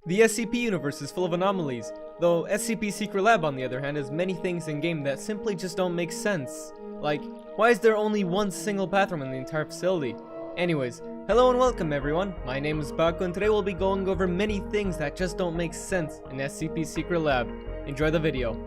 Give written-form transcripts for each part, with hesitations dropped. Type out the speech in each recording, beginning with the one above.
The SCP universe is full of anomalies, though SCP Secret Lab on the other hand has many things in game that simply just don't make sense. Like, why is there only one single bathroom in the entire facility? Anyways, hello and welcome everyone, my name is Bako and today we'll be going over many things that just don't make sense in SCP Secret Lab. Enjoy the video.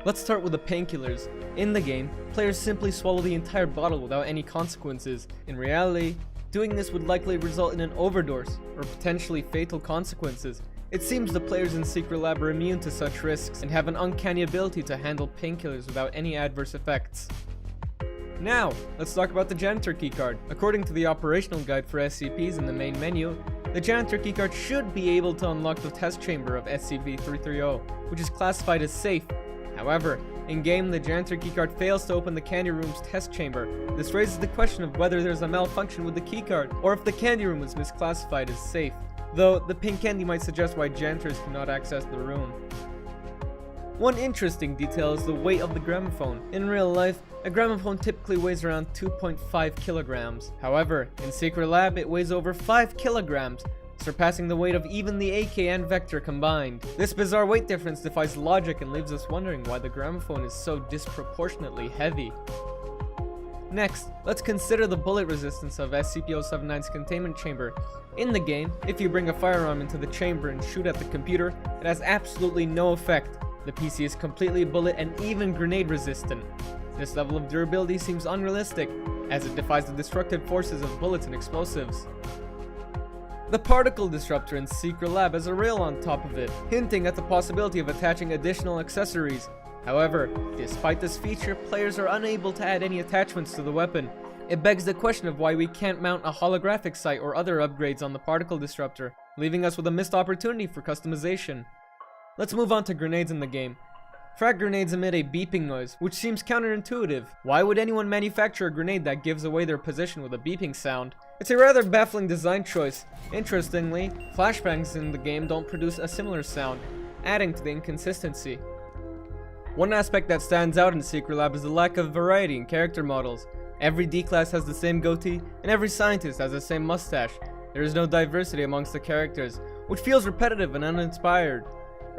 Let's start with the painkillers. In the game, players simply swallow the entire bottle without any consequences. In reality, doing this would likely result in an overdose, or potentially fatal consequences. It seems the players in Secret Lab are immune to such risks and have an uncanny ability to handle painkillers without any adverse effects. Now, let's talk about the janitor keycard. According to the operational guide for SCPs in the main menu, the janitor keycard should be able to unlock the test chamber of SCP-330, which is classified as safe. However, in-game, the janitor keycard fails to open the candy room's test chamber. This raises the question of whether there's a malfunction with the keycard, or if the candy room was misclassified as safe, though the pink candy might suggest why janitors cannot access the room. One interesting detail is the weight of the gramophone. In real life, a gramophone typically weighs around 2.5 kilograms. However, in Secret Lab, it weighs over 5 kilograms, surpassing the weight of even the AK and Vector combined. This bizarre weight difference defies logic and leaves us wondering why the gramophone is so disproportionately heavy. Next, let's consider the bullet resistance of SCP-079's containment chamber. In the game, if you bring a firearm into the chamber and shoot at the computer, it has absolutely no effect. The PC is completely bullet and even grenade resistant. This level of durability seems unrealistic, as it defies the destructive forces of bullets and explosives. The particle disruptor in Secret Lab has a rail on top of it, hinting at the possibility of attaching additional accessories. However, despite this feature, players are unable to add any attachments to the weapon. It begs the question of why we can't mount a holographic sight or other upgrades on the particle disruptor, leaving us with a missed opportunity for customization. Let's move on to grenades in the game. Frag grenades emit a beeping noise, which seems counterintuitive. Why would anyone manufacture a grenade that gives away their position with a beeping sound? It's a rather baffling design choice. Interestingly, flashbangs in the game don't produce a similar sound, adding to the inconsistency. One aspect that stands out in Secret Lab is the lack of variety in character models. Every D-class has the same goatee, and every scientist has the same mustache. There is no diversity amongst the characters, which feels repetitive and uninspired.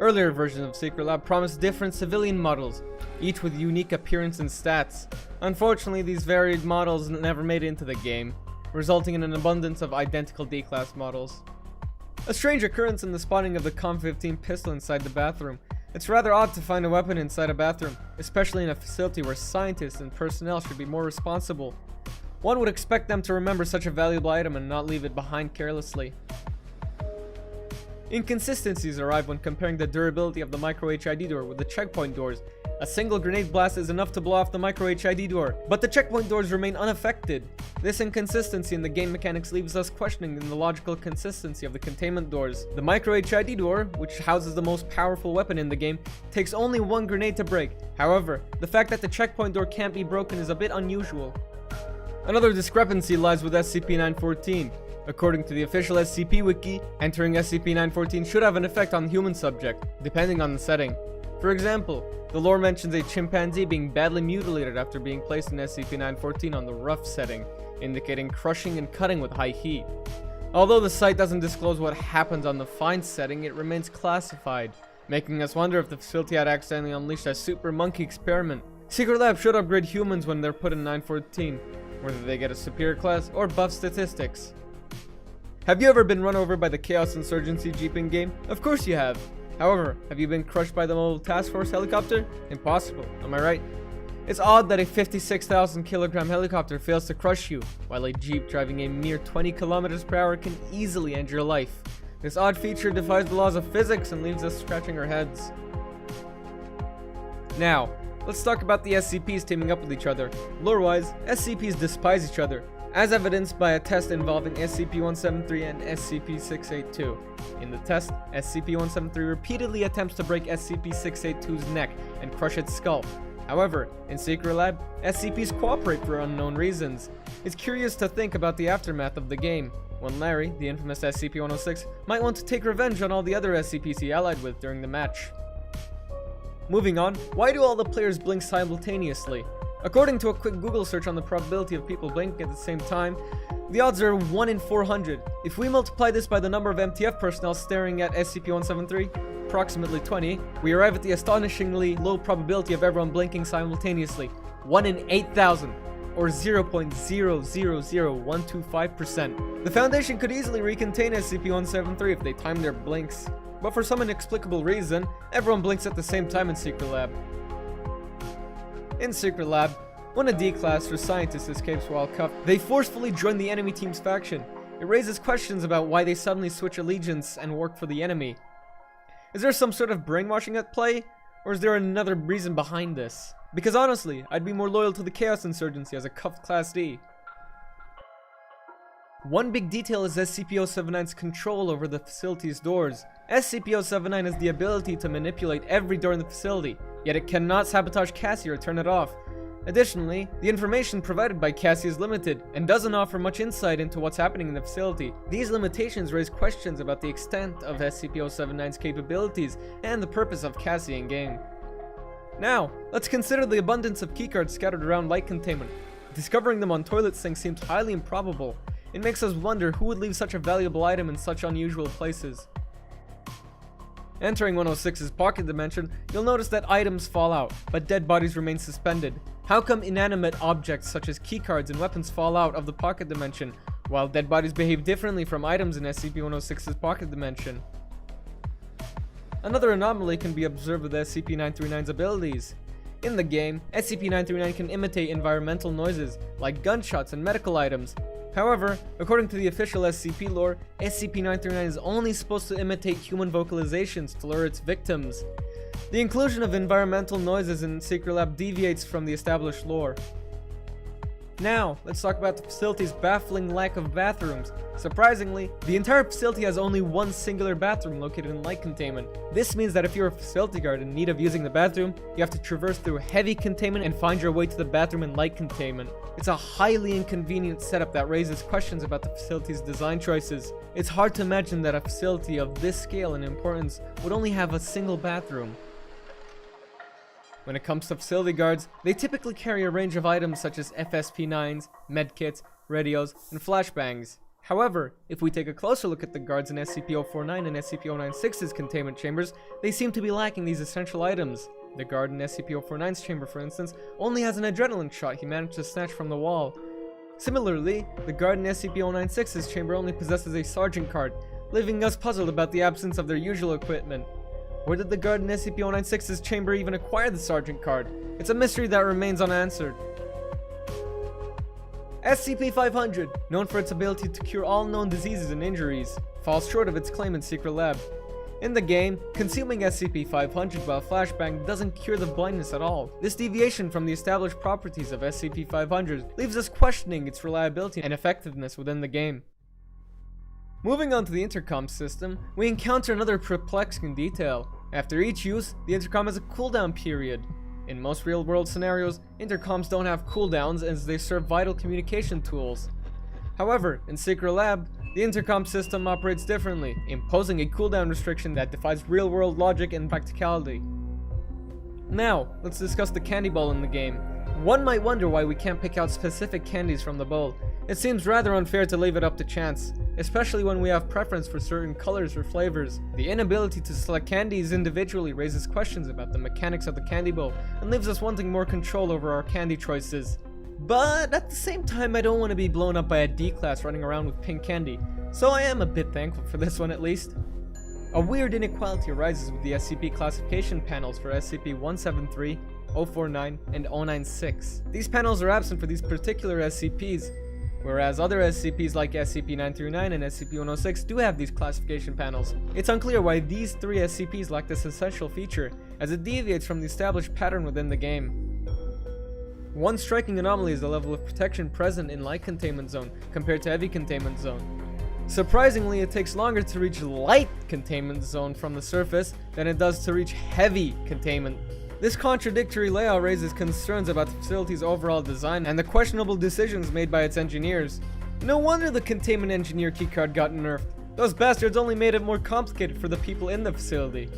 Earlier versions of Secret Lab promised different civilian models, each with unique appearance and stats. Unfortunately, these varied models never made it into the game, resulting in an abundance of identical D-class models. A strange occurrence in the spotting of the COM-15 pistol inside the bathroom. It's rather odd to find a weapon inside a bathroom, especially in a facility where scientists and personnel should be more responsible. One would expect them to remember such a valuable item and not leave it behind carelessly. Inconsistencies arrive when comparing the durability of the micro HID door with the checkpoint doors. A single grenade blast is enough to blow off the micro HID door, but the checkpoint doors remain unaffected. This inconsistency in the game mechanics leaves us questioning the logical consistency of the containment doors. The micro HID door, which houses the most powerful weapon in the game, takes only one grenade to break. However, the fact that the checkpoint door can't be broken is a bit unusual. Another discrepancy lies with SCP-914. According to the official SCP Wiki, entering SCP-914 should have an effect on the human subject, depending on the setting. For example, the lore mentions a chimpanzee being badly mutilated after being placed in SCP-914 on the rough setting, indicating crushing and cutting with high heat. Although the site doesn't disclose what happens on the fine setting, it remains classified, making us wonder if the facility had accidentally unleashed a super monkey experiment. Secret Lab should upgrade humans when they're put in 914, whether they get a superior class or buff statistics. Have you ever been run over by the Chaos Insurgency Jeep in game? Of course you have. However, have you been crushed by the Mobile Task Force helicopter? Impossible, am I right? It's odd that a 56,000 kilogram helicopter fails to crush you, while a Jeep driving a mere 20 kilometers per hour can easily end your life. This odd feature defies the laws of physics and leaves us scratching our heads. Now, let's talk about the SCPs teaming up with each other. Lore-wise, SCPs despise each other, as evidenced by a test involving SCP-173 and SCP-682. In the test, SCP-173 repeatedly attempts to break SCP-682's neck and crush its skull. However, in Secret Lab, SCPs cooperate for unknown reasons. It's curious to think about the aftermath of the game, when Larry, the infamous SCP-106, might want to take revenge on all the other SCPs he allied with during the match. Moving on, why do all the players blink simultaneously? According to a quick Google search on the probability of people blinking at the same time, The odds are 1 in 400. If we multiply this by the number of MTF personnel staring at SCP-173, approximately 20, we arrive at the astonishingly low probability of everyone blinking simultaneously. 1 in 8,000, or 0.000125%. The Foundation could easily recontain SCP-173 if they time their blinks, but for some inexplicable reason, everyone blinks at the same time in Secret Lab. In Secret Lab, when a D-class or scientist escapes while cuffed, they forcefully join the enemy team's faction. It raises questions about why they suddenly switch allegiance and work for the enemy. Is there some sort of brainwashing at play, or is there another reason behind this? Because honestly, I'd be more loyal to the Chaos Insurgency as a cuffed Class D. One big detail is SCP-079's control over the facility's doors. SCP-079 has the ability to manipulate every door in the facility, yet it cannot sabotage Cassie or turn it off. Additionally, the information provided by Cassie is limited and doesn't offer much insight into what's happening in the facility. These limitations raise questions about the extent of SCP-079's capabilities and the purpose of Cassie in-game. Now, let's consider the abundance of keycards scattered around light containment. Discovering them on toilet sinks seems highly improbable. It makes us wonder who would leave such a valuable item in such unusual places. Entering 106's pocket dimension, you'll notice that items fall out, but dead bodies remain suspended. How come inanimate objects such as keycards and weapons fall out of the pocket dimension, while dead bodies behave differently from items in SCP-106's pocket dimension? Another anomaly can be observed with SCP-939's abilities. In the game, SCP-939 can imitate environmental noises, like gunshots and medical items. However, according to the official SCP lore, SCP-939 is only supposed to imitate human vocalizations to lure its victims. The inclusion of environmental noises in Secret Lab deviates from the established lore. Now, let's talk about the facility's baffling lack of bathrooms. Surprisingly, the entire facility has only one singular bathroom located in light containment. This means that if you're a facility guard in need of using the bathroom, you have to traverse through heavy containment and find your way to the bathroom in light containment. It's a highly inconvenient setup that raises questions about the facility's design choices. It's hard to imagine that a facility of this scale and importance would only have a single bathroom. When it comes to facility guards, they typically carry a range of items such as FSP-9s, medkits, radios, and flashbangs. However, if we take a closer look at the guards in SCP-049 and SCP-096's containment chambers, they seem to be lacking these essential items. The guard in SCP-049's chamber, for instance, only has an adrenaline shot he managed to snatch from the wall. Similarly, the guard in SCP-096's chamber only possesses a sergeant card, leaving us puzzled about the absence of their usual equipment. Where did the guard in SCP-096's chamber even acquire the sergeant card? It's a mystery that remains unanswered. SCP-500, known for its ability to cure all known diseases and injuries, falls short of its claim in Secret Lab. In the game, consuming SCP-500 while flashbang doesn't cure the blindness at all. This deviation from the established properties of SCP-500 leaves us questioning its reliability and effectiveness within the game. Moving on to the intercom system, we encounter another perplexing detail. After each use, the intercom has a cooldown period. In most real-world scenarios, intercoms don't have cooldowns as they serve vital communication tools. However, in Secret Lab, the intercom system operates differently, imposing a cooldown restriction that defies real-world logic and practicality. Now, let's discuss the candy bowl in the game. One might wonder why we can't pick out specific candies from the bowl. It seems rather unfair to leave it up to chance, especially when we have preference for certain colors or flavors. The inability to select candies individually raises questions about the mechanics of the candy bowl and leaves us wanting more control over our candy choices. But at the same time, I don't want to be blown up by a D-class running around with pink candy, so I am a bit thankful for this one at least. A weird inequality arises with the SCP classification panels for SCP-173, 049, and 096. These panels are absent for these particular SCPs, whereas other SCPs like SCP-939 and SCP-106 do have these classification panels. It's unclear why these three SCPs lack this essential feature, as it deviates from the established pattern within the game. One striking anomaly is the level of protection present in light containment zone compared to heavy containment zone. Surprisingly, it takes longer to reach light containment zone from the surface than it does to reach heavy containment. This contradictory layout raises concerns about the facility's overall design and the questionable decisions made by its engineers. No wonder the containment engineer keycard got nerfed. Those bastards only made it more complicated for the people in the facility.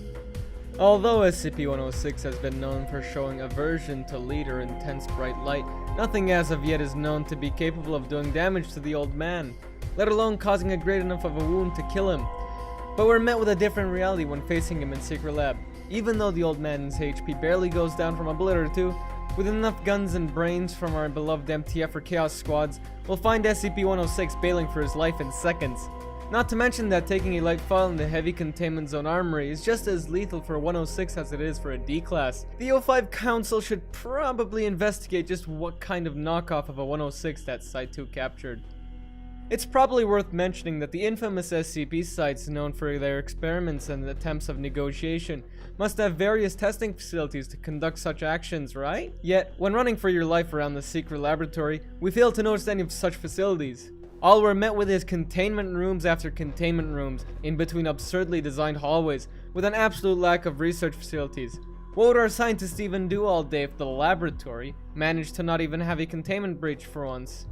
Although SCP-106 has been known for showing aversion to light or intense bright light, Nothing as of yet is known to be capable of doing damage to the old man, let alone causing a great enough of a wound to kill him. But we're met with a different reality when facing him in Secret Lab. Even though the old man's HP barely goes down from a bullet or two, with enough guns and brains from our beloved MTF or Chaos squads, we'll find SCP-106 bailing for his life in seconds. Not to mention that taking a light fall in the heavy containment zone armory is just as lethal for 106 as it is for a D-class. The O5 Council should probably investigate just what kind of knockoff of a 106 that Site-2 captured. It's probably worth mentioning that the infamous SCP sites, known for their experiments and attempts of negotiation, must have various testing facilities to conduct such actions, right? Yet, when running for your life around the secret laboratory, we fail to notice any of such facilities. All we're met with is containment rooms after containment rooms, in between absurdly designed hallways, with an absolute lack of research facilities. What would our scientists even do all day if the laboratory managed to not even have a containment breach for once?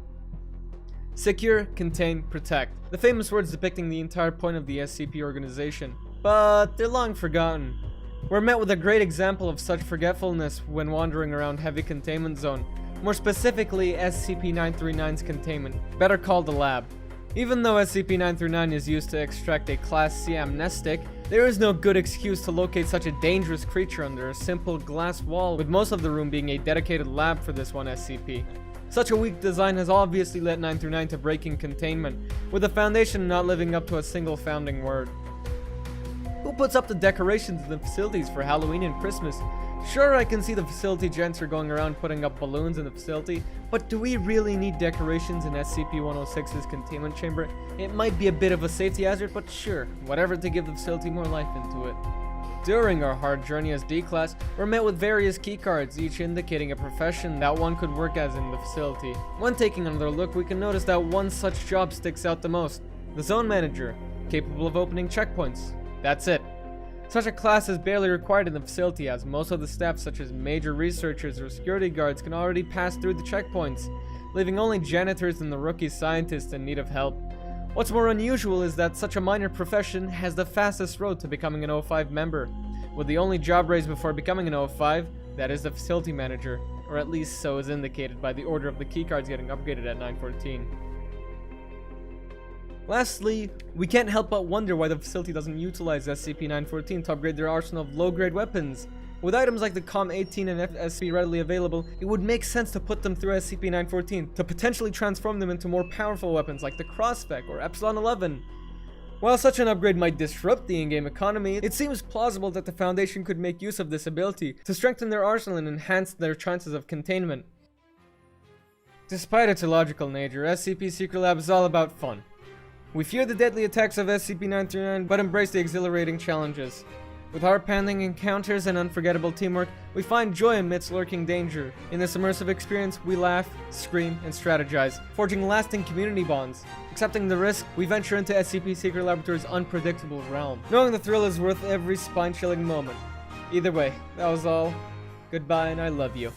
Secure, contain, protect. The famous words depicting the entire point of the SCP organization. But they're long forgotten. We're met with a great example of such forgetfulness when wandering around Heavy Containment Zone. More specifically, SCP-939's containment, better called the lab. Even though SCP-939 is used to extract a Class C amnestic, there is no good excuse to locate such a dangerous creature under a simple glass wall, with most of the room being a dedicated lab for this one SCP. Such a weak design has obviously led 939 to break in containment, with the Foundation not living up to a single founding word. Who puts up the decorations in the facilities for Halloween and Christmas? Sure, I can see the facility gents are going around putting up balloons in the facility, but do we really need decorations in SCP-106's containment chamber? It might be a bit of a safety hazard, but sure, whatever to give the facility more life into it. During our hard journey as D-Class, we're met with various keycards, each indicating a profession that one could work as in the facility. When taking another look, we can notice that one such job sticks out the most. The Zone Manager, capable of opening checkpoints. That's it. Such a class is barely required in the facility, as most of the staff, such as major researchers or security guards, can already pass through the checkpoints, leaving only janitors and the rookie scientists in need of help. What's more unusual is that such a minor profession has the fastest road to becoming an O5 member, with the only job raised before becoming an O5, that is the facility manager, or at least so is indicated by the order of the keycards getting upgraded at 914. Lastly, we can't help but wonder why the facility doesn't utilize SCP-914 to upgrade their arsenal of low-grade weapons. With items like the COM-18 and FSP readily available, it would make sense to put them through SCP-914 to potentially transform them into more powerful weapons like the Crossspec or Epsilon-11. While such an upgrade might disrupt the in-game economy, it seems plausible that the Foundation could make use of this ability to strengthen their arsenal and enhance their chances of containment. Despite its illogical nature, SCP Secret Lab is all about fun. We fear the deadly attacks of SCP-939, but embrace the exhilarating challenges. With heart-pounding encounters and unforgettable teamwork, we find joy amidst lurking danger. In this immersive experience, we laugh, scream, and strategize, forging lasting community bonds. Accepting the risk, we venture into SCP Secret Laboratory's unpredictable realm, knowing the thrill is worth every spine-chilling moment. Either way, that was all. Goodbye, and I love you.